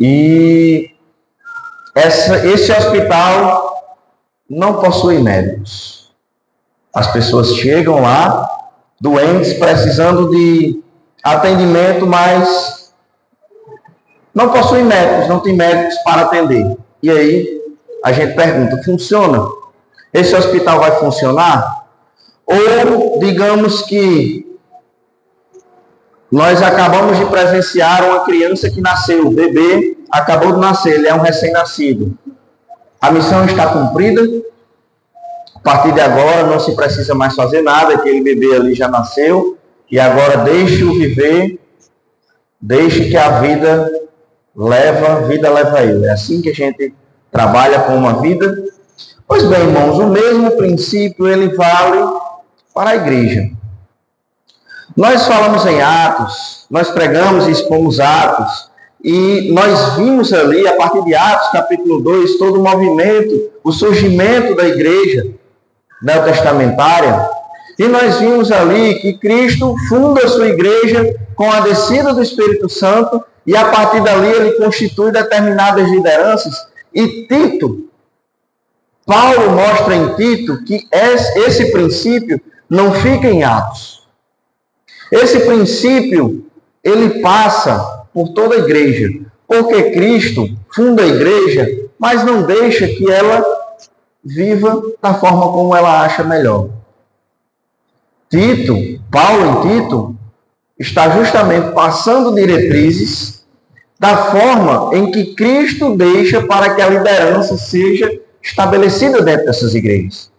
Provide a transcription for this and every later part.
E esse hospital não possui médicos. As pessoas chegam lá, doentes, precisando de atendimento, mas não possui médicos, não tem médicos para atender. E aí a gente pergunta, funciona? Esse hospital vai funcionar? Ou digamos que nós acabamos de presenciar uma criança que nasceu, o bebê acabou de nascer, ele é um recém-nascido. A missão está cumprida. A partir de agora não se precisa mais fazer nada, aquele bebê ali já nasceu, e agora deixe-o viver, deixe que a vida leva ele. É assim que a gente trabalha com uma vida. Pois bem, irmãos, o mesmo princípio ele vale para a igreja. Nós falamos em Atos, nós pregamos e expomos Atos, e nós vimos ali, a partir de Atos, capítulo 2, todo o movimento, o surgimento da igreja neotestamentária, e nós vimos ali que Cristo funda a sua igreja com a descida do Espírito Santo, e a partir dali ele constitui determinadas lideranças, e Paulo mostra em Tito que esse princípio não fica em Atos. Esse princípio, ele passa por toda a igreja, porque Cristo funda a igreja, mas não deixa que ela viva da forma como ela acha melhor. Paulo em Tito, está justamente passando diretrizes da forma em que Cristo deixa para que a liderança seja estabelecida dentro dessas igrejas.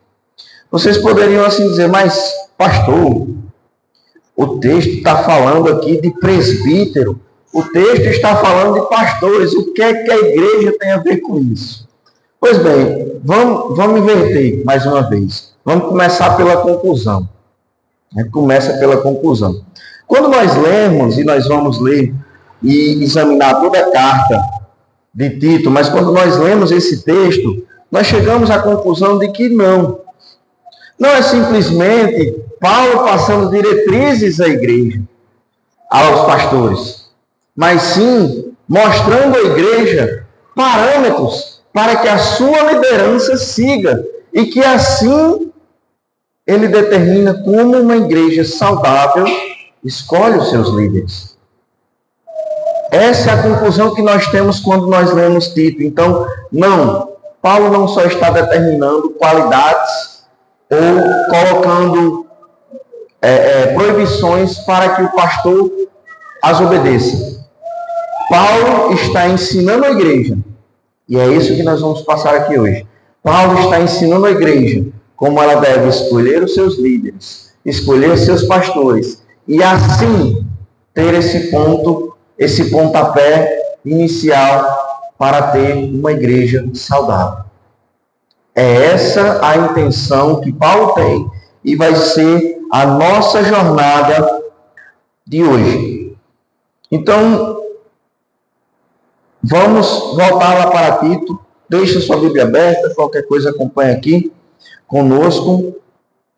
Vocês poderiam assim dizer, mas pastor, o texto está falando aqui de presbítero, o texto está falando de pastores, o que é que a igreja tem a ver com isso? Pois bem, vamos inverter mais uma vez. Vamos começar pela conclusão. A gente começa pela conclusão. Quando nós lemos, e nós vamos ler e examinar toda a carta de Tito, mas quando nós lemos esse texto, nós chegamos à conclusão de que não é simplesmente Paulo passando diretrizes à igreja, aos pastores, mas sim mostrando à igreja parâmetros para que a sua liderança siga e que assim ele determina como uma igreja saudável escolhe os seus líderes. Essa é a conclusão que nós temos quando nós lemos Tito. Então, Paulo não só está determinando qualidades ou colocando proibições para que o pastor as obedeça. Paulo está ensinando a igreja, e é isso que nós vamos passar aqui hoje. Paulo está ensinando a igreja como ela deve escolher os seus líderes, escolher seus pastores, e assim ter esse pontapé inicial para ter uma igreja saudável. É essa a intenção que Paulo tem e vai ser a nossa jornada de hoje. Então, vamos voltar lá para Tito. Deixa sua Bíblia aberta, qualquer coisa acompanha aqui conosco.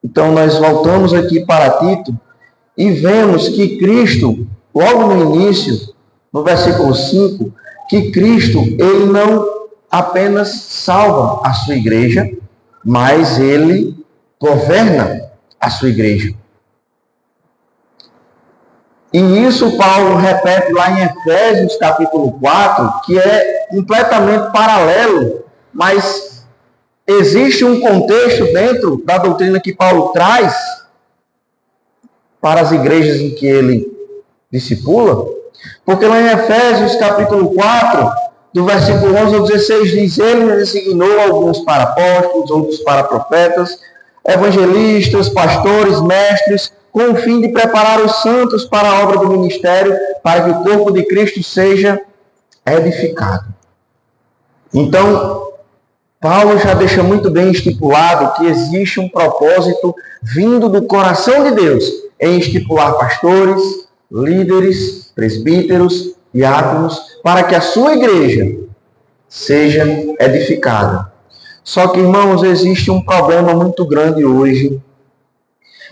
Então, nós voltamos aqui para Tito e vemos que Cristo, logo no início, no versículo 5, que Cristo, ele não apenas salva a sua igreja, mas ele governa a sua igreja. E isso Paulo repete lá em Efésios capítulo 4, que é completamente paralelo, mas existe um contexto dentro da doutrina que Paulo traz para as igrejas em que ele discipula, porque lá em Efésios capítulo 4, do versículo 11 ao 16, diz: ele designou alguns para apóstolos, outros para profetas, evangelistas, pastores, mestres, com o fim de preparar os santos para a obra do ministério, para que o corpo de Cristo seja edificado. Então, Paulo já deixa muito bem estipulado que existe um propósito vindo do coração de Deus em estipular pastores, líderes, presbíteros, diáconos, para que a sua igreja seja edificada. Só que, irmãos, existe um problema muito grande hoje.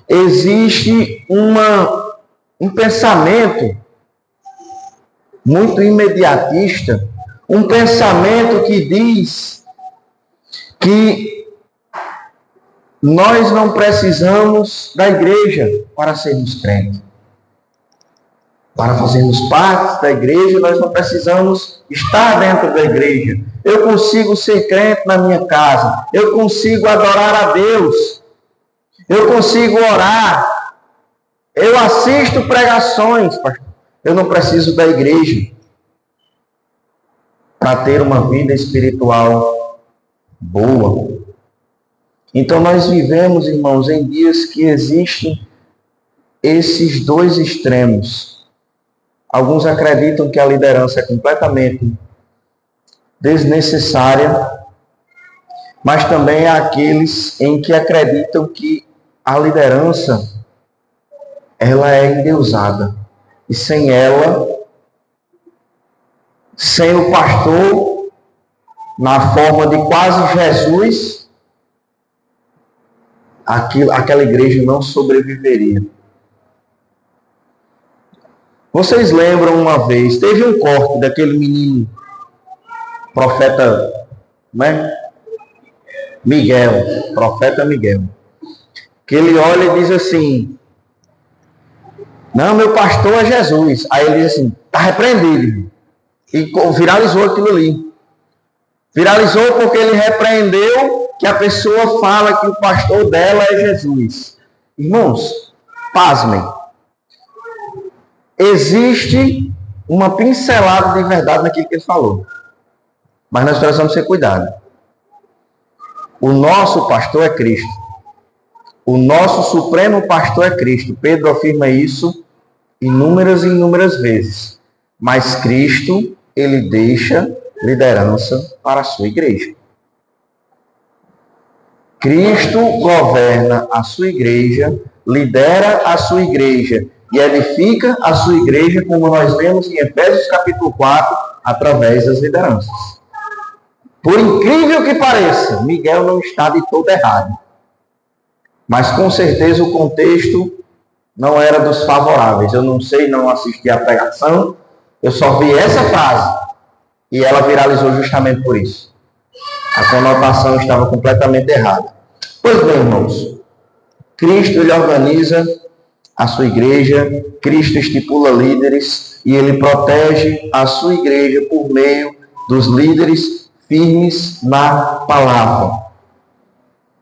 Existe um pensamento muito imediatista, Um pensamento que diz que nós não precisamos da igreja para sermos crentes. Para fazermos parte da igreja, nós não precisamos estar dentro da igreja. Eu consigo ser crente na minha casa. Eu consigo adorar a Deus. Eu consigo orar. Eu assisto pregações, pastor. Eu não preciso da igreja para ter uma vida espiritual boa. Então nós vivemos, irmãos, em dias que existem esses dois extremos. Alguns acreditam que a liderança é completamente desnecessária, mas também há aqueles em que acreditam que a liderança ela é endeusada. E sem ela, sem o pastor, na forma de quase Jesus, aquela igreja não sobreviveria. Vocês lembram uma vez, teve um corte daquele menino, profeta, né? Miguel, profeta Miguel, que ele olha e diz assim, não, meu pastor é Jesus. Aí ele diz assim, está repreendido. E viralizou aquilo ali. Viralizou porque ele repreendeu que a pessoa fala que o pastor dela é Jesus. Irmãos, pasmem. Existe uma pincelada de verdade naquilo que ele falou. Mas nós precisamos ter cuidado. O nosso pastor é Cristo. O nosso supremo pastor é Cristo. Pedro afirma isso inúmeras e inúmeras vezes. Mas Cristo, ele deixa liderança para a sua igreja. Cristo governa a sua igreja, lidera a sua igreja e edifica a sua igreja, como nós vemos em Efésios capítulo 4, através das lideranças. Por incrível que pareça, Miguel não está de todo errado. Mas com certeza o contexto não era dos favoráveis. Eu não sei, não assisti a pregação, eu só vi essa frase e ela viralizou justamente por isso. A conotação estava completamente errada. Pois bem, irmãos, Cristo ele organiza a sua igreja, Cristo estipula líderes e ele protege a sua igreja por meio dos líderes firmes na palavra.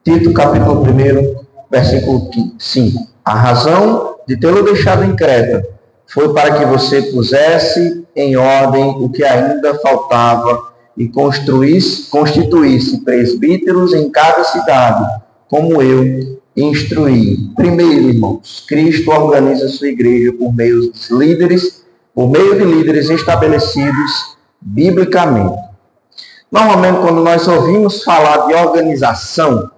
Tito capítulo 1, versículo 5. A razão de tê-lo deixado em Creta foi para que você pusesse em ordem o que ainda faltava e constituísse presbíteros em cada cidade, como eu instruí. Primeiro, irmãos, Cristo organiza a sua igreja por meio de líderes estabelecidos biblicamente. Normalmente, quando nós ouvimos falar de organização,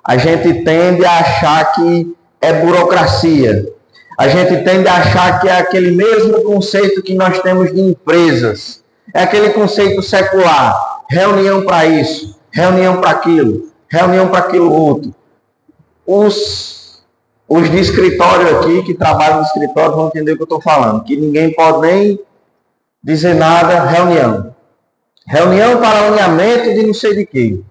a gente tende a achar que é burocracia. A gente tende a achar que é aquele mesmo conceito que nós temos de empresas. É aquele conceito secular. Reunião para isso, reunião para aquilo, reunião para aquilo outro. Os de escritório aqui, que trabalham no escritório, vão entender o que eu estou falando. Que ninguém pode nem dizer nada, reunião. Reunião para alinhamento de não sei de quê.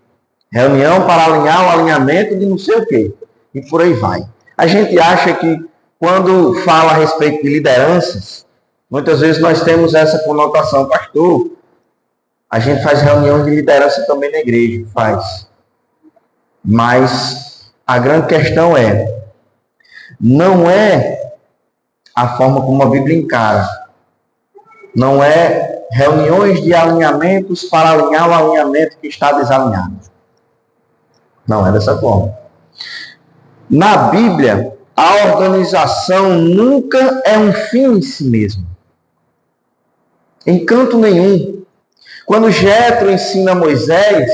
Reunião para alinhar o alinhamento de não sei o quê. E por aí vai. A gente acha que quando fala a respeito de lideranças, muitas vezes nós temos essa conotação, pastor, a gente faz reunião de liderança também na igreja, faz. Mas a grande questão não é a forma como a Bíblia encara. Não é reuniões de alinhamentos para alinhar o alinhamento que está desalinhado. Não é dessa forma. Na Bíblia, a organização nunca é um fim em si mesmo. Em canto nenhum. Quando Jetro ensina a Moisés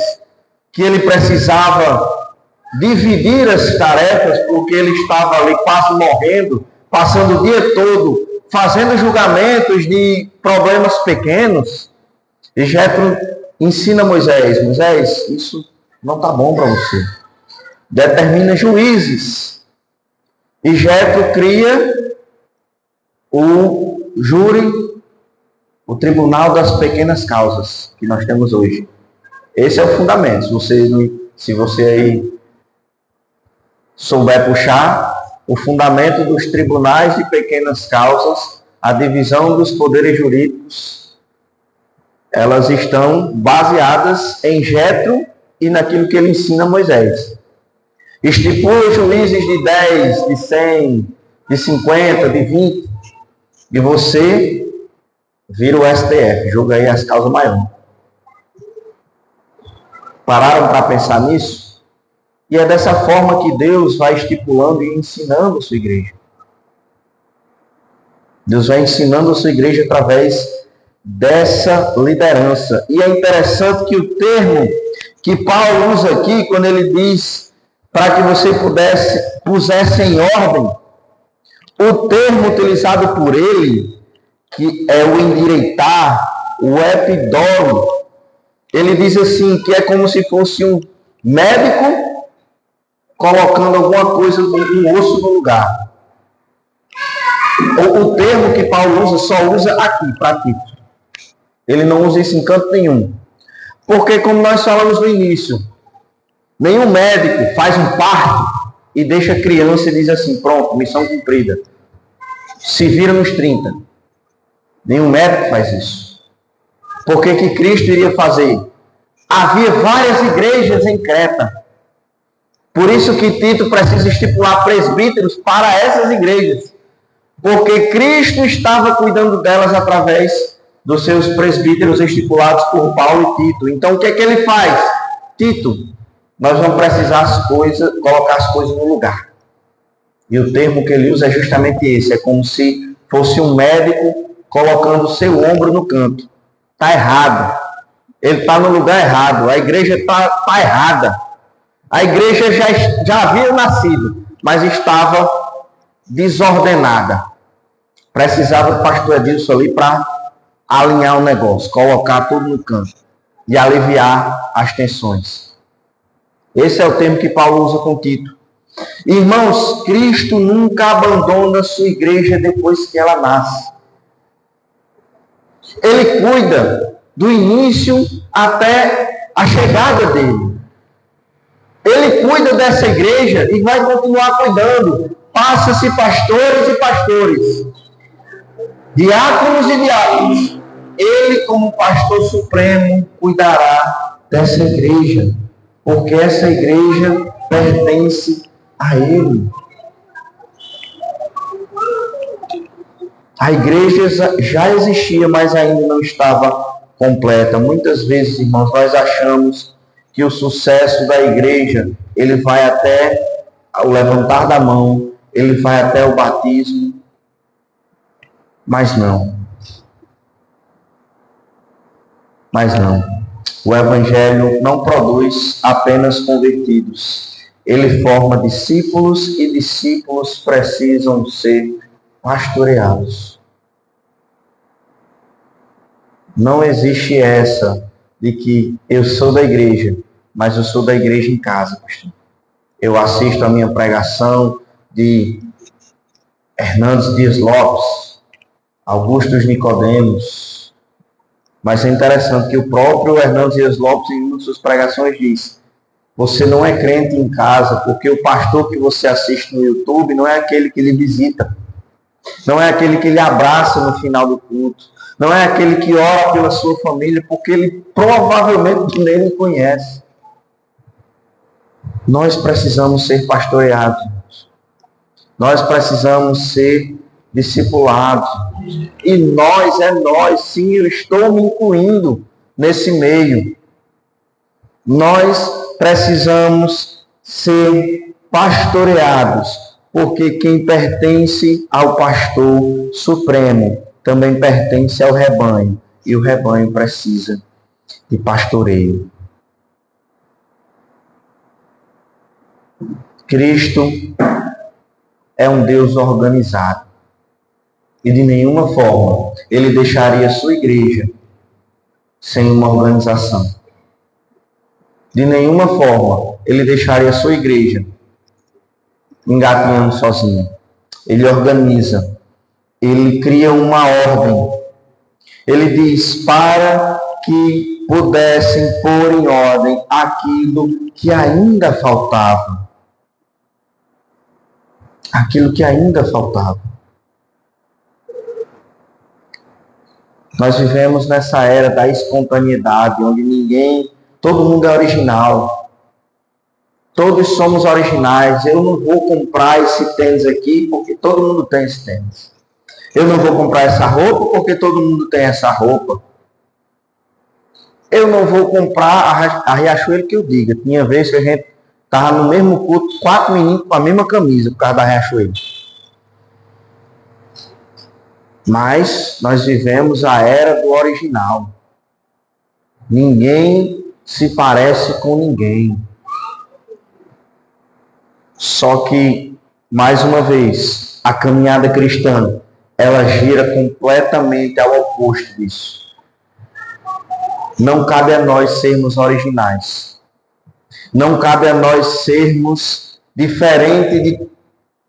que ele precisava dividir as tarefas, porque ele estava ali quase morrendo, passando o dia todo fazendo julgamentos de problemas pequenos, e Jetro ensina a Moisés, isso não está bom para você. Determina juízes. E Jetro cria o júri O tribunal das pequenas causas que nós temos hoje. Esse é o fundamento. Se você aí souber puxar, o fundamento dos tribunais de pequenas causas, a divisão dos poderes jurídicos, elas estão baseadas em Jetro e naquilo que ele ensina a Moisés. Estipula juízes de 10, de 100, de 50, de 20, e você vira o STF, julga aí as causas maiores. Pararam para pensar nisso? E é dessa forma que Deus vai estipulando e ensinando a sua igreja. Deus vai ensinando a sua igreja através dessa liderança. E é interessante que o termo que Paulo usa aqui, quando ele diz para que você pusesse em ordem, o termo utilizado por ele, que é o endireitar, o epidoro, ele diz assim, que é como se fosse um médico colocando alguma coisa, um osso no lugar. O termo que Paulo usa, só usa aqui, para Tito. Ele não usa isso em canto nenhum. Porque, como nós falamos no início, nenhum médico faz um parto e deixa a criança e diz assim, pronto, missão cumprida. Se vira nos 30. Nenhum médico faz isso. Por que Cristo iria fazer? Havia várias igrejas em Creta. Por isso que Tito precisa estipular presbíteros para essas igrejas. Porque Cristo estava cuidando delas através dos seus presbíteros estipulados por Paulo e Tito. Então o que é que ele faz? Tito, nós vamos precisar colocar as coisas no lugar. E o termo que ele usa é justamente esse. É como se fosse um médico colocando o seu ombro no canto. Está errado. Ele está no lugar errado. A igreja está errada. A igreja já havia nascido, mas estava desordenada. Precisava do pastor Edilson ali para alinhar o negócio, colocar tudo no canto e aliviar as tensões. Esse é o termo que Paulo usa com Tito. Irmãos, Cristo nunca abandona a sua igreja depois que ela nasce. Ele cuida do início até a chegada dele. Ele cuida dessa igreja e vai continuar cuidando. Passa-se pastores e pastores, diáconos e diáconos. Ele, como pastor supremo, cuidará dessa igreja, porque essa igreja pertence a ele. A igreja já existia, mas ainda não estava completa. Muitas vezes, irmãos, nós achamos que o sucesso da igreja, ele vai até o levantar da mão, ele vai até o batismo, mas não. O evangelho não produz apenas convertidos. Ele forma discípulos e discípulos precisam ser pastoreados. Não existe essa de que eu sou da igreja, mas eu sou da igreja em casa, pastor. Eu assisto a minha pregação de Hernandes Dias Lopes, Augusto Nicodemos. Mas é interessante que o próprio Hernandes Dias Lopes, em uma de suas pregações, diz: você não é crente em casa, porque o pastor que você assiste no YouTube não é aquele que lhe visita, não é aquele que lhe abraça no final do culto, não é aquele que ora pela sua família, porque ele provavelmente nem lhe conhece. Nós precisamos ser pastoreados. Nós precisamos ser discipulados. E nós, sim, eu estou me incluindo nesse meio. Nós precisamos ser pastoreados, porque quem pertence ao pastor supremo também pertence ao rebanho, e o rebanho precisa de pastoreio. Cristo é um Deus organizado, e de nenhuma forma ele deixaria a sua igreja sem uma organização. De nenhuma forma ele deixaria a sua igreja engatinhando sozinho. Ele organiza, ele cria uma ordem. Ele diz para que pudessem pôr em ordem aquilo que ainda faltava. Aquilo que ainda faltava. Nós vivemos nessa era da espontaneidade, onde todo mundo é original. Todos somos originais. Eu não vou comprar esse tênis aqui porque todo mundo tem esse tênis. Eu não vou comprar essa roupa porque todo mundo tem essa roupa. Eu não vou comprar a Riachuelo que eu diga. Tinha vez que a gente estava no mesmo culto, 4 meninos com a mesma camisa por causa da Riachuelo. Mas nós vivemos a era do original. Ninguém se parece com ninguém. Só que, mais uma vez, a caminhada cristã, ela gira completamente ao oposto disso. Não cabe a nós sermos originais. Não cabe a nós sermos diferente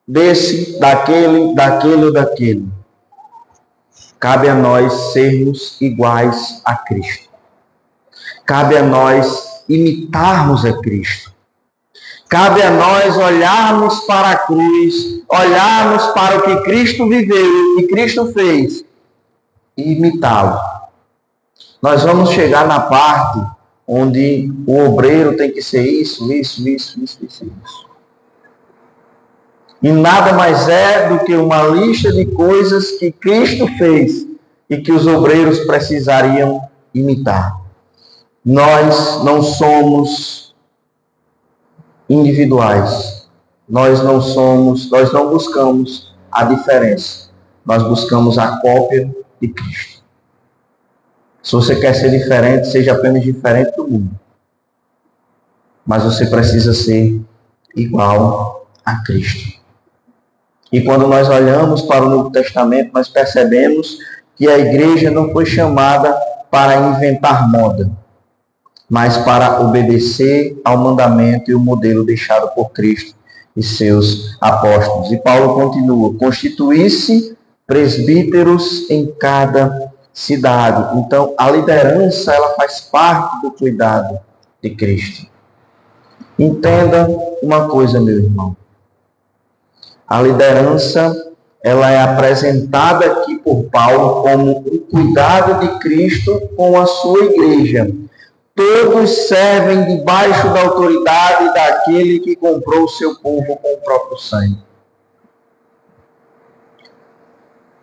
desse, daquele ou daquele. Cabe a nós sermos iguais a Cristo. Cabe a nós imitarmos a Cristo. Cabe a nós olharmos para a cruz, olharmos para o que Cristo viveu, o que Cristo fez, e imitá-lo. Nós vamos chegar na parte onde o obreiro tem que ser isso. E nada mais é do que uma lista de coisas que Cristo fez e que os obreiros precisariam imitar. Nós não somos individuais. Nós não buscamos a diferença. Nós buscamos a cópia de Cristo. Se você quer ser diferente, seja apenas diferente do mundo. Mas você precisa ser igual a Cristo. E quando nós olhamos para o Novo Testamento, nós percebemos que a igreja não foi chamada para inventar moda, mas para obedecer ao mandamento e o modelo deixado por Cristo e seus apóstolos. E Paulo continua: constituir-se presbíteros em cada cidade. Então, a liderança, ela faz parte do cuidado de Cristo. Entenda uma coisa, meu irmão. A liderança, ela é apresentada aqui por Paulo como o cuidado de Cristo com a sua igreja. Todos servem debaixo da autoridade daquele que comprou o seu povo com o próprio sangue.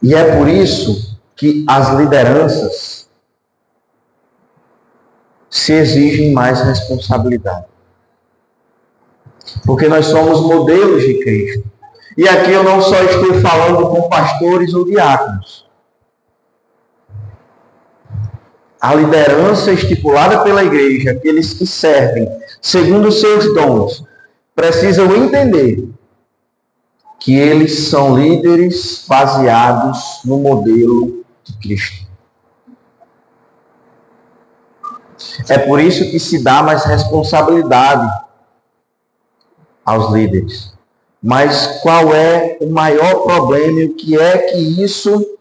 E é por isso que as lideranças se exigem mais responsabilidade. Porque nós somos modelos de Cristo. E aqui eu não só estou falando com pastores ou diáconos. A liderança estipulada pela igreja, aqueles que servem segundo os seus dons, precisam entender que eles são líderes baseados no modelo de Cristo. É por isso que se dá mais responsabilidade aos líderes. Mas qual é o maior problema e o que é que isso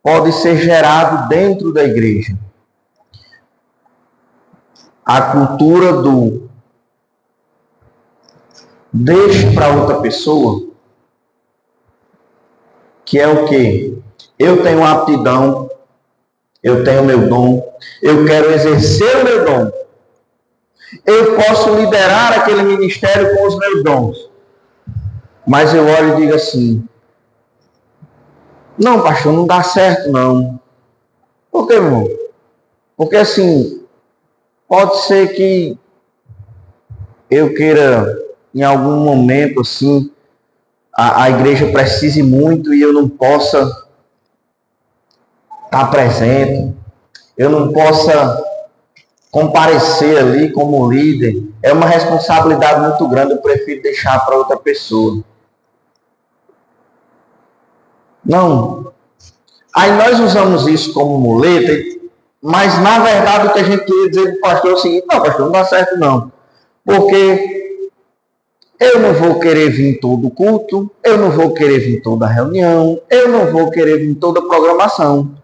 pode ser gerado dentro da igreja? A cultura do deixe para outra pessoa, que é o quê? Eu tenho aptidão, eu tenho meu dom, eu quero exercer o meu dom. Eu posso liderar aquele ministério com os meus dons. Mas eu olho e digo assim: não, pastor, não dá certo não. Por que, irmão? Porque assim, pode ser que eu queira, em algum momento assim, a igreja precise muito e eu não possa estar presente, eu não possa comparecer ali como líder. É uma responsabilidade muito grande, eu prefiro deixar para outra pessoa. Não. Aí nós usamos isso como muleta, mas na verdade o que a gente queria dizer para o pastor é o seguinte: não, pastor, não dá certo não. Porque eu não vou querer vir todo o culto, eu não vou querer vir toda a reunião, eu não vou querer vir toda a programação.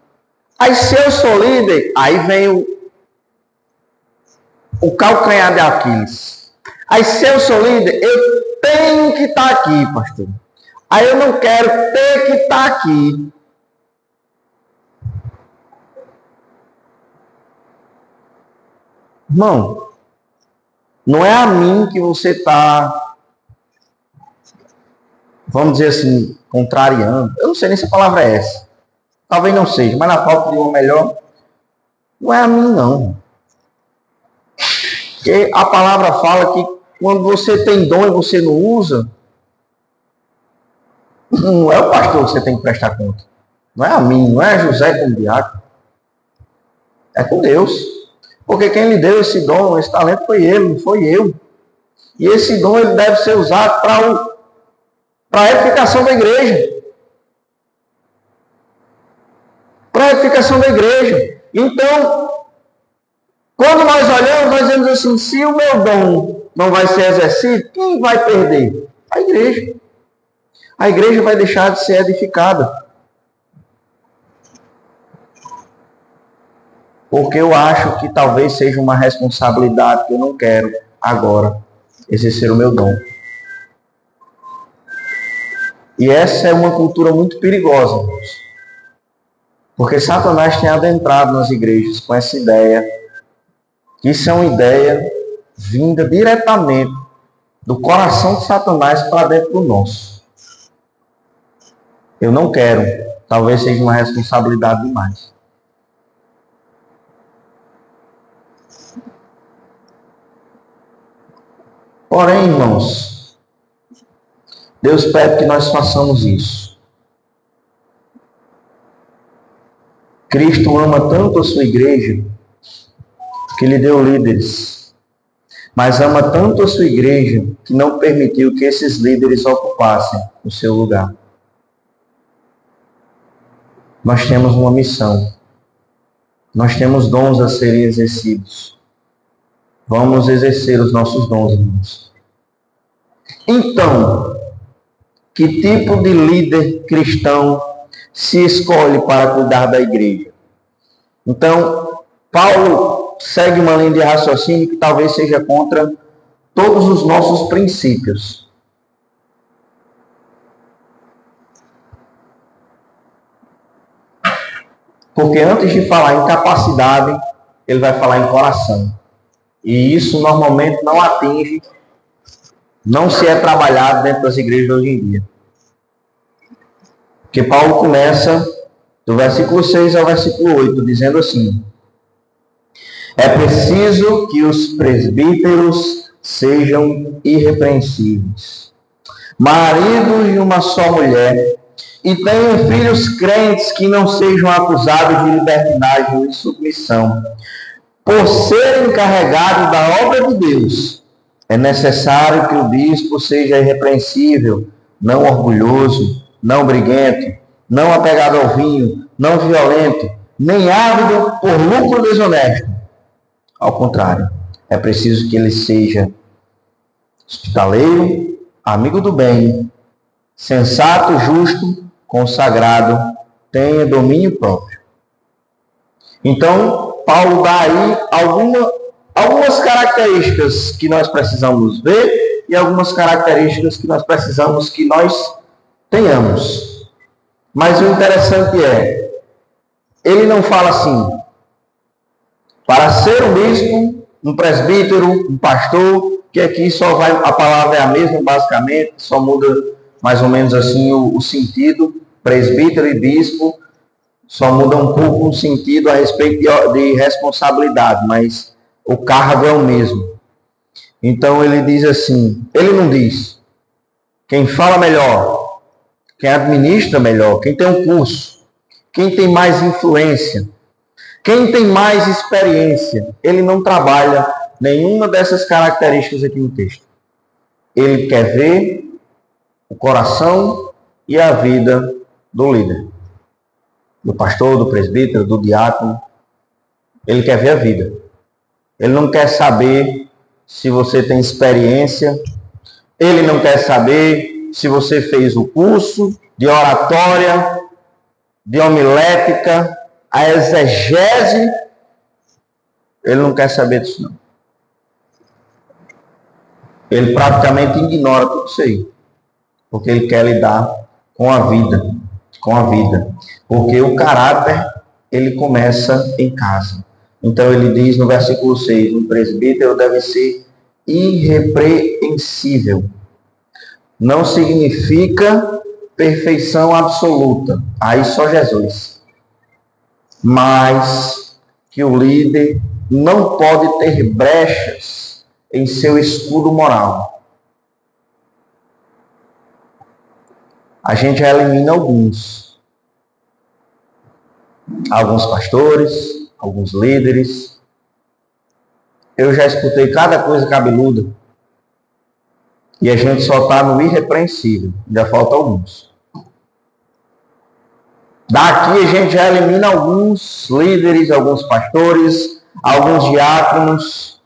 Aí se eu sou líder, aí vem o calcanhar de Aquiles. Aí se eu sou líder, eu tenho que estar aqui, pastor. Aí eu não quero ter que estar aqui. Irmão, não é a mim que você está, vamos dizer assim, contrariando. Eu não sei nem se a palavra é essa. Talvez não seja, mas na falta de uma melhor, não é a mim, não. Porque a palavra fala que quando você tem dom e você não usa, não é o pastor que você tem que prestar conta. Não é a mim, não é a José como diácono. É com Deus. Porque quem lhe deu esse dom, esse talento foi ele, não foi eu. E esse dom ele deve ser usado para a edificação da igreja. Para a edificação da igreja. Então, quando nós olhamos, nós dizemos assim, se o meu dom não vai ser exercido, quem vai perder? A igreja. A igreja vai deixar de ser edificada. Porque eu acho que talvez seja uma responsabilidade que eu não quero agora exercer o meu dom. E essa é uma cultura muito perigosa, irmãos. Porque Satanás tem adentrado nas igrejas com essa ideia. Isso é uma ideia vinda diretamente do coração de Satanás para dentro do nosso. Eu não quero. Talvez seja uma responsabilidade demais. Porém, irmãos, Deus pede que nós façamos isso. Cristo ama tanto a sua igreja que lhe deu líderes, mas ama tanto a sua igreja que não permitiu que esses líderes ocupassem o seu lugar. Nós temos uma missão. Nós temos dons a serem exercidos. Vamos exercer os nossos dons, irmãos. Então, que tipo de líder cristão se escolhe para cuidar da igreja? Então, Paulo segue uma linha de raciocínio que talvez seja contra todos os nossos princípios. Porque antes de falar em capacidade, ele vai falar em coração. E isso normalmente não atinge, não se é trabalhado dentro das igrejas hoje em dia. Porque Paulo começa do versículo 6 ao versículo 8, dizendo assim: é preciso que os presbíteros sejam irrepreensíveis, maridos de uma só mulher, e tenham filhos crentes que não sejam acusados de libertinagem e submissão. Por serem encarregados da obra de Deus, é necessário que o bispo seja irrepreensível, não orgulhoso, não briguento, não apegado ao vinho, não violento, nem ávido por lucro desonesto. Ao contrário, é preciso que ele seja hospitaleiro, amigo do bem, sensato, justo, consagrado, tenha domínio próprio. Então, Paulo dá aí algumas características que nós precisamos ver e algumas características que nós precisamos que nós tenhamos. Mas o interessante é, ele não fala assim, para ser um bispo, um presbítero, um pastor, que aqui só vai, a palavra é a mesma basicamente, só muda mais ou menos assim o sentido, presbítero e bispo, só muda um pouco o sentido a respeito de responsabilidade, mas o cargo é o mesmo. Então ele diz assim, ele não diz, quem fala melhor, quem administra melhor, quem tem um curso, quem tem mais influência, quem tem mais experiência, ele não trabalha nenhuma dessas características aqui no texto. Ele quer ver o coração e a vida do líder, do pastor, do presbítero, do diácono. Ele quer ver a vida. Ele não quer saber se você tem experiência. Ele não quer saber se você fez o curso de oratória, de homilética. a exegese, ele não quer saber disso não. Ele praticamente ignora tudo isso aí, porque ele quer lidar com a vida, porque o caráter, ele começa em casa. Então ele diz no versículo 6, um presbítero deve ser irrepreensível. Não significa perfeição absoluta, aí só Jesus. Mas que o líder não pode ter brechas em seu escudo moral. A gente já elimina alguns pastores, alguns líderes. Eu já escutei cada coisa cabeluda. E a gente só está no irrepreensível. Ainda falta alguns. Daqui a gente já elimina alguns líderes, alguns pastores, alguns diáconos.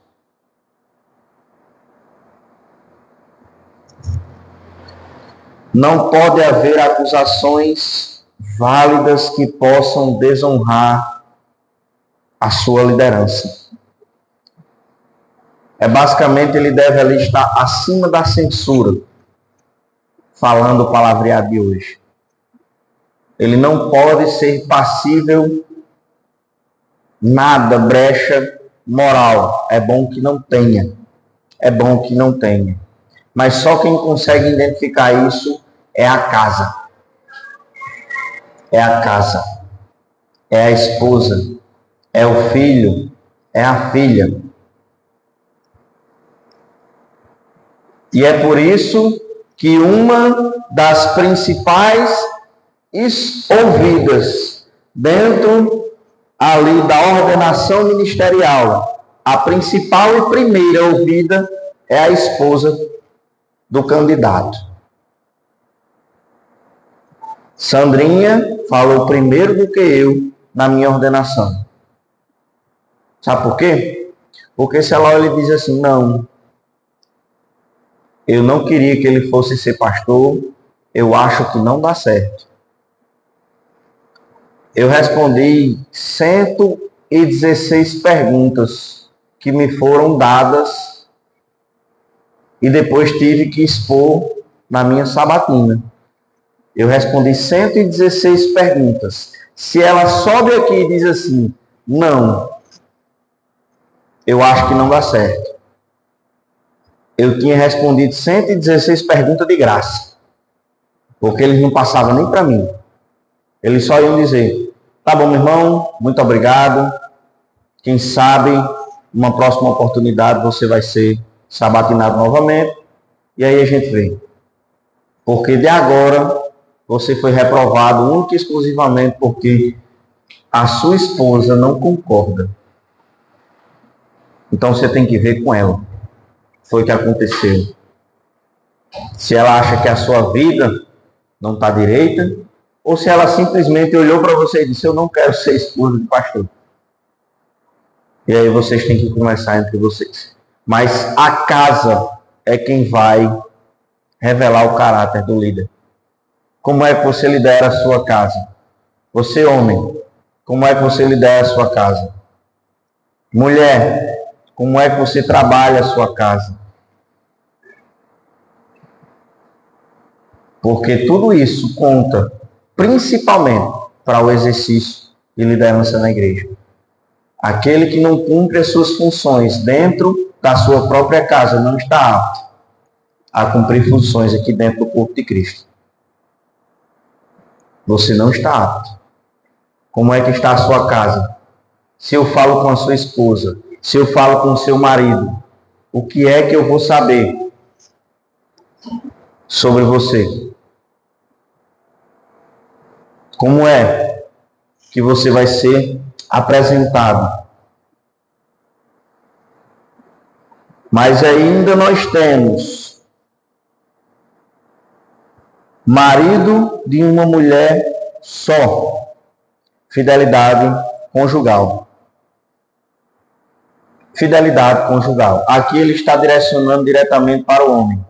Não pode haver acusações válidas que possam desonrar a sua liderança. Basicamente, ele deve ali estar acima da censura, falando o palavreado de hoje. Ele não pode ser passível nada, brecha moral. É bom que não tenha. Mas só quem consegue identificar isso é a casa. É a esposa. É o filho. É a filha. E é por isso que uma das principais ouvidas dentro ali da ordenação ministerial, a principal e primeira ouvida é a esposa do candidato. Sandrinha falou primeiro do que eu na minha ordenação. Sabe por quê? Porque se ela olha e diz assim, não, eu não queria que ele fosse ser pastor, eu acho que não dá certo. Eu respondi 116 perguntas que me foram dadas e depois tive que expor na minha sabatina. Eu respondi 116 perguntas. Se ela sobe aqui e diz assim, não, eu acho que não dá certo. Eu tinha respondido 116 perguntas de graça. Porque eles não passavam nem para mim. Eles só iam dizer, tá bom, meu irmão, muito obrigado. Quem sabe, numa próxima oportunidade, você vai ser sabatinado novamente. E aí a gente vê. Porque de agora, você foi reprovado única e exclusivamente porque a sua esposa não concorda. Então você tem que ver com ela. Foi o que aconteceu. Se ela acha que a sua vida não está direita, ou se ela simplesmente olhou para você e disse, eu não quero ser esposa de pastor. E aí vocês têm que conversar entre vocês. Mas a casa é quem vai revelar o caráter do líder. Como é que você lidera a sua casa? Você, homem, como é que você lidera a sua casa? Mulher, como é que você trabalha a sua casa? Porque tudo isso conta principalmente para o exercício de liderança na igreja. Aquele que não cumpre as suas funções dentro da sua própria casa não está apto a cumprir funções aqui dentro do corpo de Cristo. Você não está apto. Como é que está a sua casa? Se eu falo com a sua esposa, se eu falo com o seu marido, o que é que eu vou saber sobre você? Como é que você vai ser apresentado? Mas ainda nós temos marido de uma mulher só. Fidelidade conjugal. Fidelidade conjugal. Aqui ele está direcionando diretamente para o homem.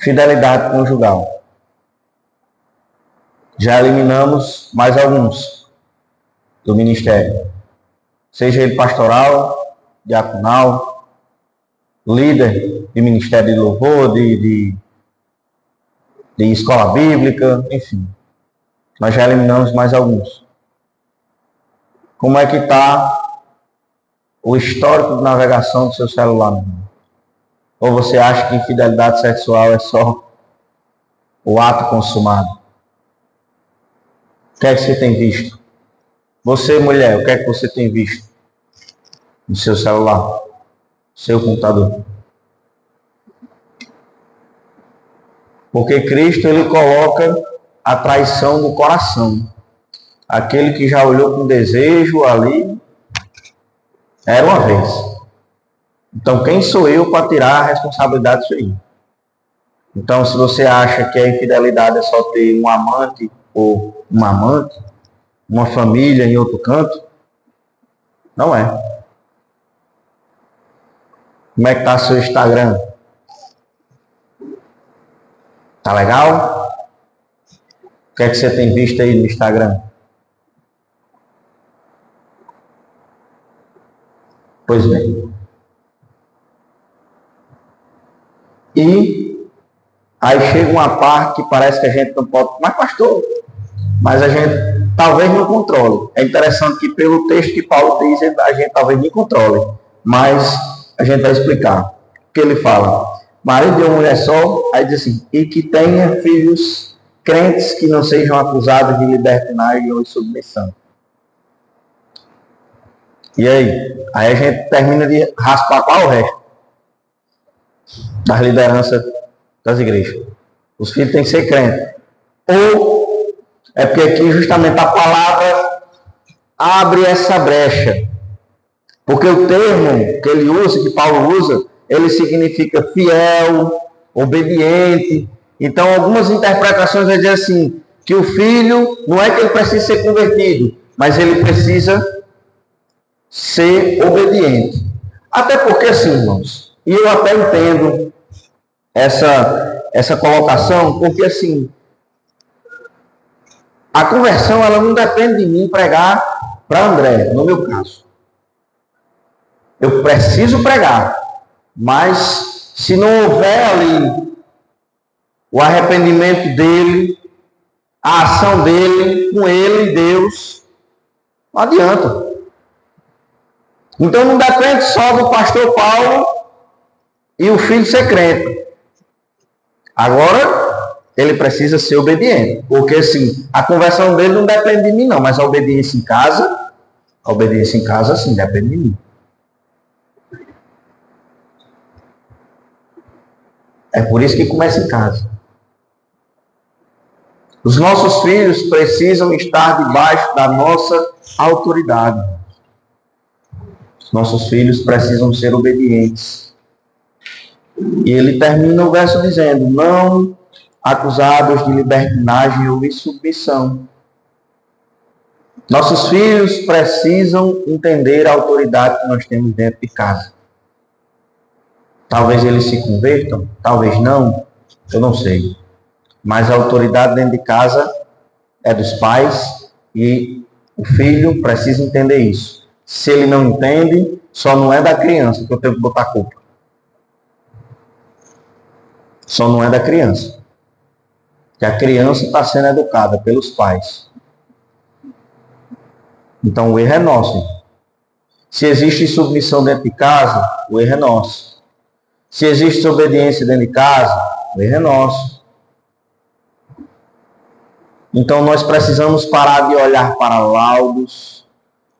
Fidelidade conjugal. Já eliminamos mais alguns do ministério. Seja ele pastoral, diaconal, líder de ministério de louvor, de escola bíblica, enfim. Nós já eliminamos mais alguns. Como é que está o histórico de navegação do seu celular? Ou você acha que infidelidade sexual é só o ato consumado? O que é que você tem visto? Você, mulher, o que é que você tem visto no seu celular, no seu computador? Porque Cristo, ele coloca a traição no coração. Aquele que já olhou com desejo ali, era uma vez. Então, quem sou eu para tirar a responsabilidade disso aí? Então, se você acha que a infidelidade é só ter um amante ou uma amante, uma família em outro canto, não é. Como é que está seu Instagram? Tá legal? O que é que você tem visto aí no Instagram? Pois bem. E aí chega uma parte que parece que a gente não pode, mas pastor, mas a gente talvez não controle. É interessante que pelo texto que Paulo diz, a gente talvez nem controle, mas a gente vai explicar. O que ele fala? Marido de uma mulher só, aí diz assim, e que tenha filhos crentes que não sejam acusados de libertinagem ou submissão. E aí? Aí a gente termina de raspar qual o resto das lideranças das igrejas. Os filhos têm que ser crentes. Ou é porque aqui justamente a palavra abre essa brecha. Porque o termo que ele usa, que Paulo usa, ele significa fiel, obediente. Então, algumas interpretações vai dizer assim, que o filho não é que ele precisa ser convertido, mas ele precisa ser obediente. Até porque, assim, irmãos, e eu até entendo essa colocação, porque, assim, a conversão, ela não depende de mim pregar para André, no meu caso. Eu preciso pregar, mas se não houver ali o arrependimento dele, a ação dele, com ele e Deus, não adianta. Então não depende só do pastor Paulo e o filho ser crente. Agora, ele precisa ser obediente. Porque assim, a conversão dele não depende de mim não, mas a obediência em casa sim, depende de mim. É por isso que começa em casa. Os nossos filhos precisam estar debaixo da nossa autoridade. Os nossos filhos precisam ser obedientes. E ele termina o verso dizendo, não acusados de libertinagem ou insubmissão. Nossos filhos precisam entender a autoridade que nós temos dentro de casa. Talvez eles se convertam, talvez não, eu não sei. Mas a autoridade dentro de casa é dos pais e o filho precisa entender isso. Se ele não entende, só não é da criança que eu tenho que botar a culpa. Só não é da criança. Que a criança está sendo educada pelos pais. Então o erro é nosso. Se existe submissão dentro de casa, o erro é nosso. Se existe obediência dentro de casa, o erro é nosso. Então nós precisamos parar de olhar para laudos,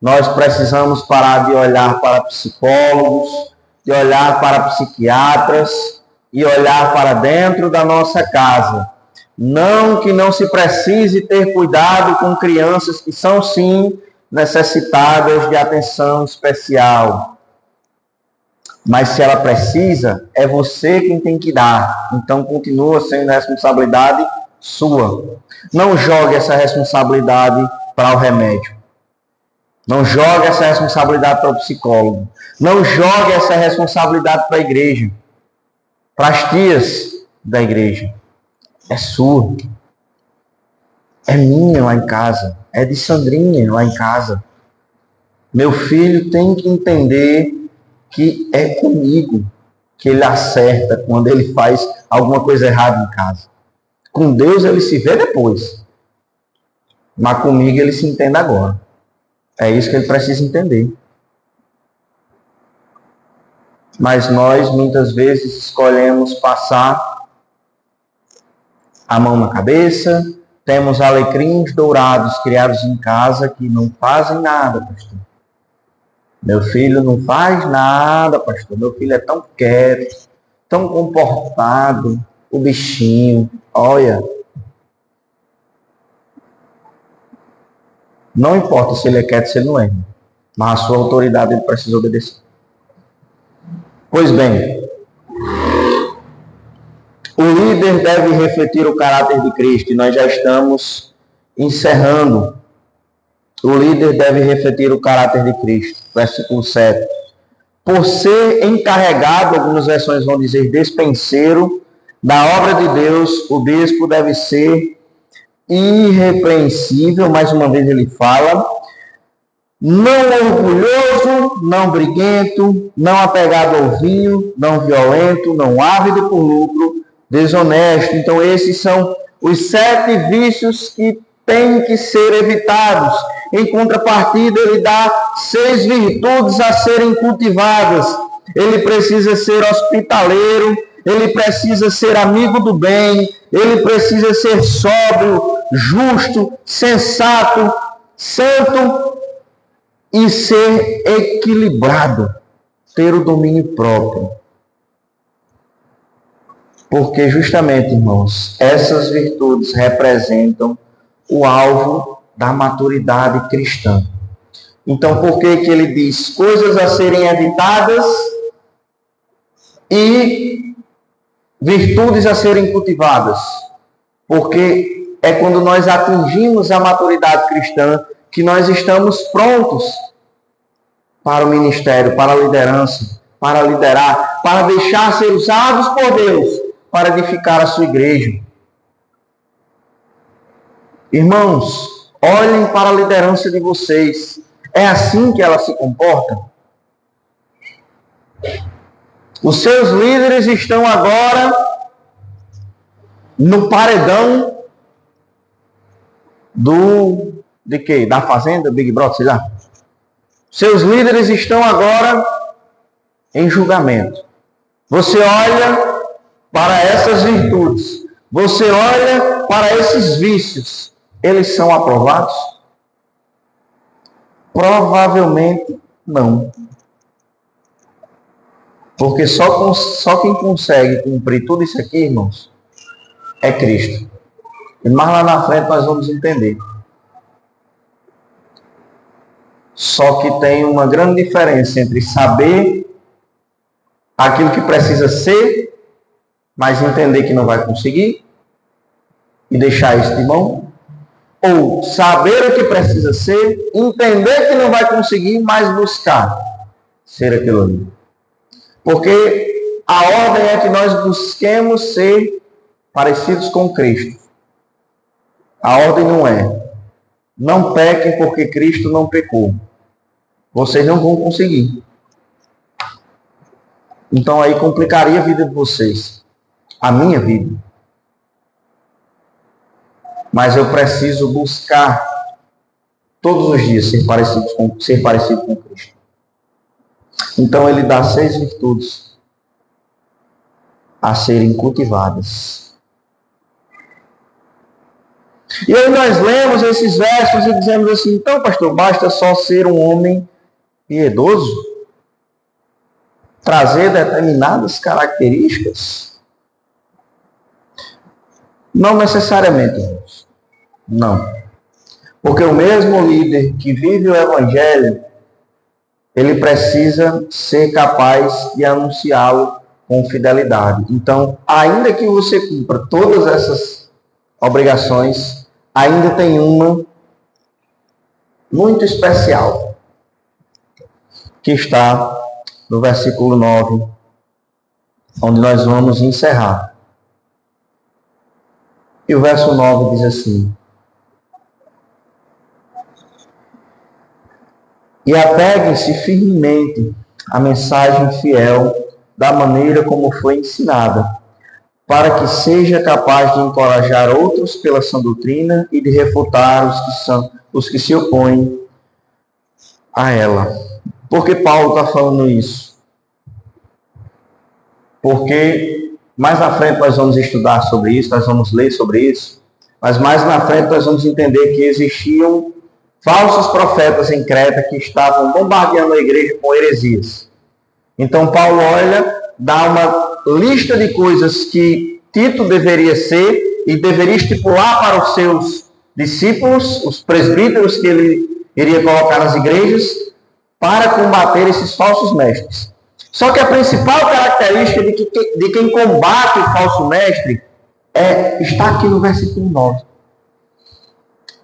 nós precisamos parar de olhar para psicólogos, de olhar para psiquiatras e olhar para dentro da nossa casa. Não que não se precise ter cuidado com crianças que são sim necessitadas de atenção especial. Mas se ela precisa, é você quem tem que dar. Então continua sendo responsabilidade sua. Não jogue essa responsabilidade para o remédio. Não jogue essa responsabilidade para o psicólogo. Não jogue essa responsabilidade para a igreja. Para as tias da igreja. É sua. é minha lá em casa, é de Sandrinha lá em casa. Meu filho tem que entender que é comigo que ele acerta quando ele faz alguma coisa errada em casa. Com Deus ele se vê depois, mas comigo ele se entende agora. É isso que ele precisa entender. Mas nós, muitas vezes, escolhemos passar a mão na cabeça. Temos alecrins dourados criados em casa que não fazem nada, pastor. Meu filho não faz nada, pastor. Meu filho é tão quieto, tão comportado, o bichinho. Olha, não importa se ele é quieto, se ele não é, mas a sua autoridade ele precisa obedecer. Pois bem, o líder deve refletir o caráter de Cristo, e nós já estamos encerrando. O líder deve refletir o caráter de Cristo. Versículo 7. Por ser encarregado, algumas versões vão dizer despenseiro, da obra de Deus, o bispo deve ser irrepreensível, mais uma vez ele fala, não orgulhoso, não briguento, não apegado ao vinho, não violento, não ávido por lucro, desonesto. Então esses são os 7 vícios que têm que ser evitados. Em contrapartida, ele dá 6 virtudes a serem cultivadas. Ele precisa ser hospitaleiro, ele precisa ser amigo do bem, ele precisa ser sóbrio, justo, sensato, santo e ser equilibrado, ter o domínio próprio. Porque justamente, irmãos, essas virtudes representam o alvo da maturidade cristã. Então, por que ele diz coisas a serem evitadas e virtudes a serem cultivadas? Porque é quando nós atingimos a maturidade cristã que nós estamos prontos para o ministério, para a liderança, para liderar, para deixar ser usados por Deus, para edificar a sua igreja. Irmãos, olhem para a liderança de vocês. É assim que ela se comporta? Os seus líderes estão agora no paredão de quê? Da Fazenda, Big Brother, sei lá. Seus líderes estão agora em julgamento. Você olha para essas virtudes, você olha para esses vícios, eles são aprovados? Provavelmente não. Porque só quem consegue cumprir tudo isso aqui, irmãos, é Cristo. E mais lá na frente nós vamos entender. Só que tem uma grande diferença entre saber aquilo que precisa ser, mas entender que não vai conseguir e deixar isso de mão, ou saber o que precisa ser, entender que não vai conseguir, mas buscar ser aquilo ali. Porque a ordem é que nós busquemos ser parecidos com Cristo. A ordem não é: não pequem porque Cristo não pecou. Vocês não vão conseguir. Então aí complicaria a vida de vocês, a minha vida. Mas eu preciso buscar todos os dias ser parecido com Cristo. Então ele dá 6 virtudes a serem cultivadas. E aí nós lemos esses versos e dizemos assim: então, pastor, basta só ser um homem piedoso? Trazer determinadas características? Não necessariamente, irmãos. Não. Porque o mesmo líder que vive o Evangelho, ele precisa ser capaz de anunciá-lo com fidelidade. Então, ainda que você cumpra todas essas obrigações, ainda tem uma muito especial, que está no versículo 9, onde nós vamos encerrar. E o verso 9 diz assim: E apeguem-se firmemente à mensagem fiel da maneira como foi ensinada, para que seja capaz de encorajar outros pela sã doutrina e de refutar os que se opõem a ela. Por que Paulo está falando isso? Porque mais na frente nós vamos estudar sobre isso, nós vamos ler sobre isso, mas mais na frente nós vamos entender que existiam falsos profetas em Creta que estavam bombardeando a igreja com heresias. Então Paulo olha, dá uma lista de coisas que Tito deveria ser e deveria estipular para os seus discípulos, os presbíteros que ele iria colocar nas igrejas, para combater esses falsos mestres. Só que a principal característica de quem combate o falso mestre está aqui no versículo 9.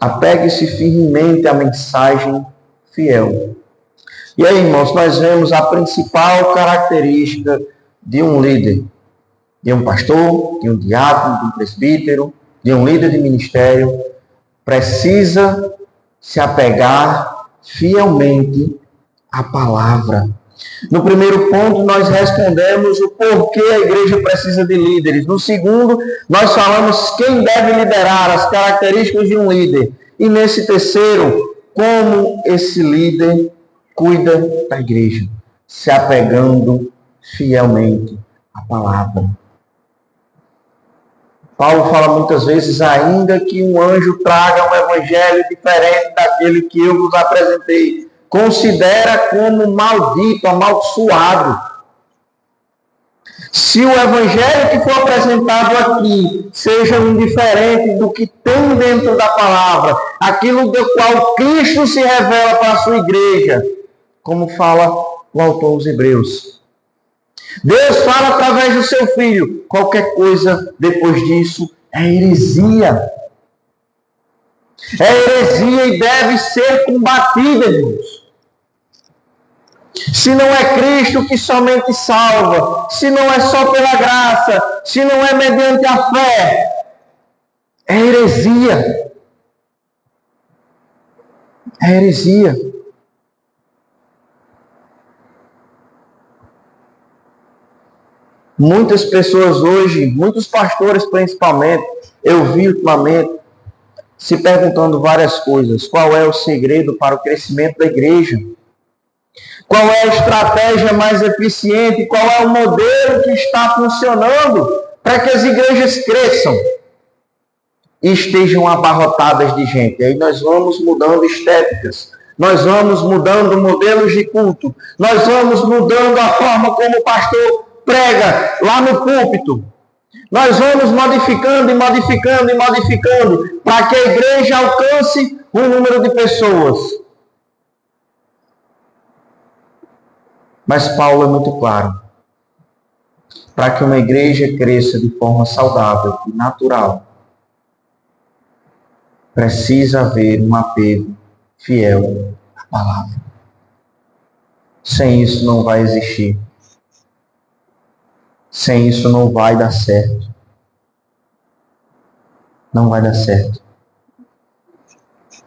Apegue-se firmemente à mensagem fiel. E aí, irmãos, nós vemos a principal característica de um líder, de um pastor, de um diácono, de um presbítero, de um líder de ministério, precisa se apegar fielmente à palavra. No primeiro ponto, nós respondemos o porquê a igreja precisa de líderes. No segundo, nós falamos quem deve liderar, as características de um líder. E nesse terceiro, como esse líder cuida da igreja, se apegando fielmente à palavra. Paulo fala muitas vezes, ainda que um anjo traga um evangelho diferente daquele que eu vos apresentei, considera como maldito, amaldiçoado. Se o evangelho que for apresentado aqui seja um diferente do que tem dentro da palavra, aquilo do qual Cristo se revela para a sua igreja, como fala o autor dos Hebreus. Deus fala através do seu Filho. Qualquer coisa depois disso é heresia. É heresia e deve ser combatida, irmãos. Se não é Cristo que somente salva, se não é só pela graça, se não é mediante a fé, é heresia. É heresia. Muitas pessoas hoje, muitos pastores principalmente, eu vi ultimamente, se perguntando várias coisas. Qual é o segredo para o crescimento da igreja? Qual é a estratégia mais eficiente? Qual é o modelo que está funcionando para que as igrejas cresçam e estejam abarrotadas de gente? Aí nós vamos mudando estéticas, nós vamos mudando modelos de culto, nós vamos mudando a forma como o pastor prega lá no púlpito. Nós vamos modificando e modificando e modificando para que a igreja alcance um número de pessoas. Mas Paulo é muito claro. Para que uma igreja cresça de forma saudável e natural, precisa haver um apego fiel à palavra. Sem isso não vai existir. Sem isso não vai dar certo. Não vai dar certo.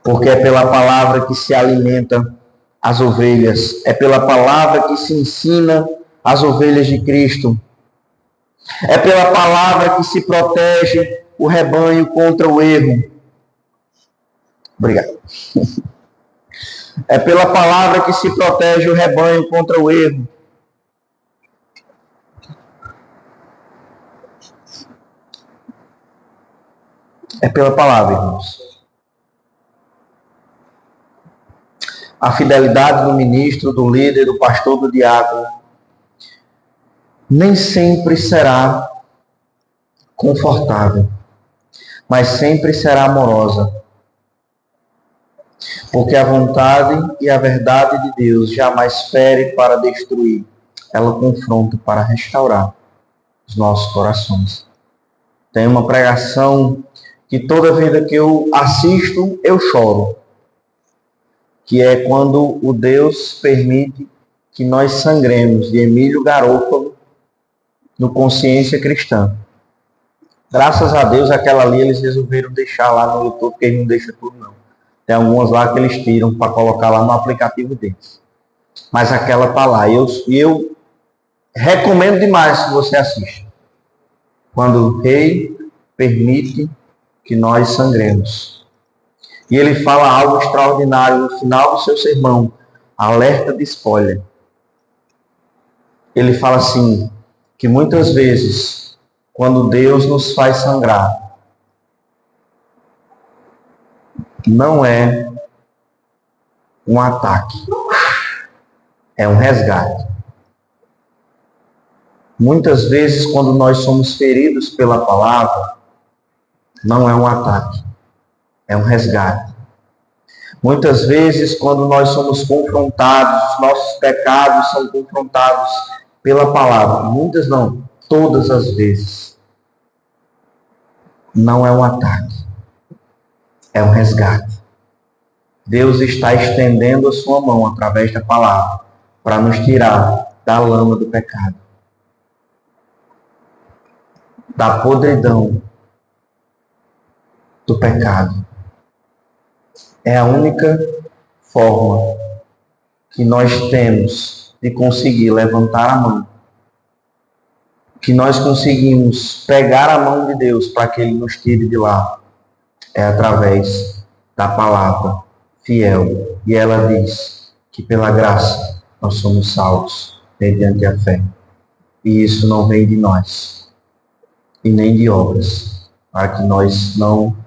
Porque é pela palavra que se alimenta as ovelhas. É pela palavra que se ensina as ovelhas de Cristo. É pela palavra que se protege o rebanho contra o erro. Obrigado. É pela palavra que se protege o rebanho contra o erro. É pela palavra, irmãos. A fidelidade do ministro, do líder, do pastor, do diácono, nem sempre será confortável, mas sempre será amorosa. Porque a vontade e a verdade de Deus jamais fere para destruir, ela confronta para restaurar os nossos corações. Tem uma pregação que toda vida que eu assisto, eu choro. Que é quando o Deus permite que nós sangremos, de Emílio Garofalo, no Consciência Cristã. Graças a Deus, aquela ali eles resolveram deixar lá no YouTube, porque eles não deixam tudo não. Tem algumas lá que eles tiram para colocar lá no aplicativo deles. Mas aquela está lá. E eu recomendo demais que você assista. Quando o rei permite que nós sangremos. E ele fala algo extraordinário no final do seu sermão. Alerta de spoiler. Ele fala assim, que muitas vezes, quando Deus nos faz sangrar, não é um ataque, é um resgate. Muitas vezes, quando nós somos feridos pela palavra, não é um ataque, é um resgate. Muitas vezes, quando nós somos confrontados, nossos pecados são confrontados pela palavra. Muitas não, todas as vezes. Não é um ataque, é um resgate. Deus está estendendo a sua mão através da palavra para nos tirar da lama do pecado, da podridão do pecado. É a única forma que nós temos de conseguir levantar a mão, que nós conseguimos pegar a mão de Deus para que Ele nos tire de lá, é através da palavra fiel. E ela diz que pela graça nós somos salvos mediante a fé. E isso não vem de nós, e nem de obras, para que nós não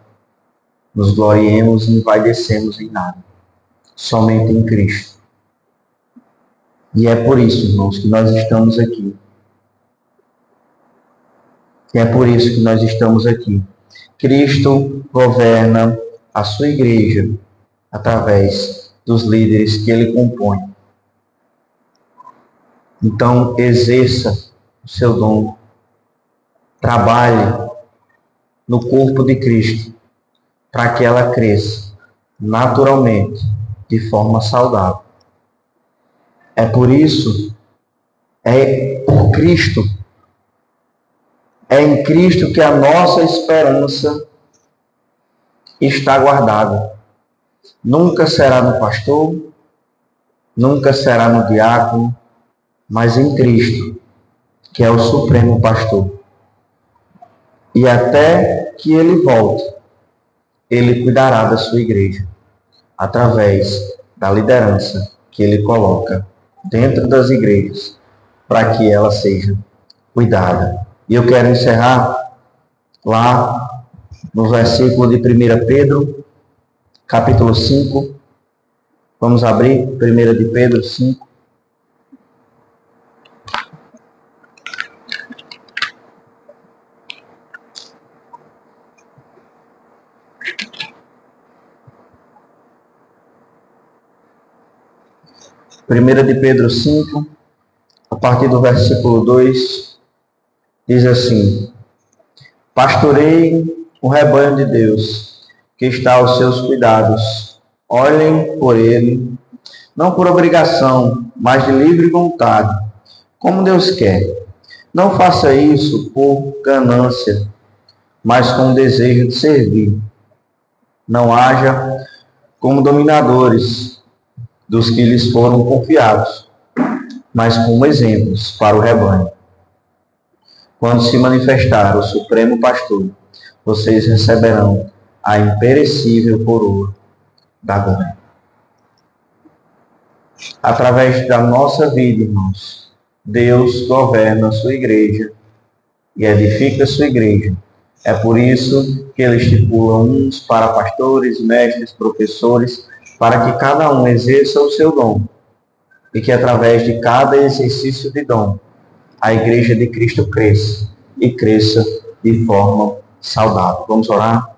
nos gloriemos e envaidecemos em nada, somente em Cristo. E é por isso, irmãos, que nós estamos aqui. E é por isso que nós estamos aqui. Cristo governa a sua igreja através dos líderes que Ele compõe. Então, exerça o seu dom. Trabalhe no corpo de Cristo para que ela cresça naturalmente, de forma saudável. É por isso, é por Cristo, é em Cristo que a nossa esperança está guardada. Nunca será no pastor, nunca será no diácono, mas em Cristo, que é o supremo pastor. E até que Ele volte, Ele cuidará da sua igreja, através da liderança que Ele coloca dentro das igrejas, para que ela seja cuidada. E eu quero encerrar lá no versículo de 1 Pedro, capítulo 5. Vamos abrir 1 de Pedro 5. Primeira de Pedro 5, a partir do versículo 2, diz assim: pastoreiem o rebanho de Deus, que está aos seus cuidados. Olhem por ele, não por obrigação, mas de livre vontade, como Deus quer. Não faça isso por ganância, mas com o desejo de servir. Não haja como dominadores dos que lhes foram confiados, mas como exemplos para o rebanho. Quando se manifestar o Supremo Pastor, vocês receberão a imperecível coroa da glória. Através da nossa vida, irmãos, Deus governa a sua igreja e edifica a sua igreja. É por isso que Ele estipula uns para pastores, mestres, professores, para que cada um exerça o seu dom, e que através de cada exercício de dom, a igreja de Cristo cresça, e cresça de forma saudável. Vamos orar?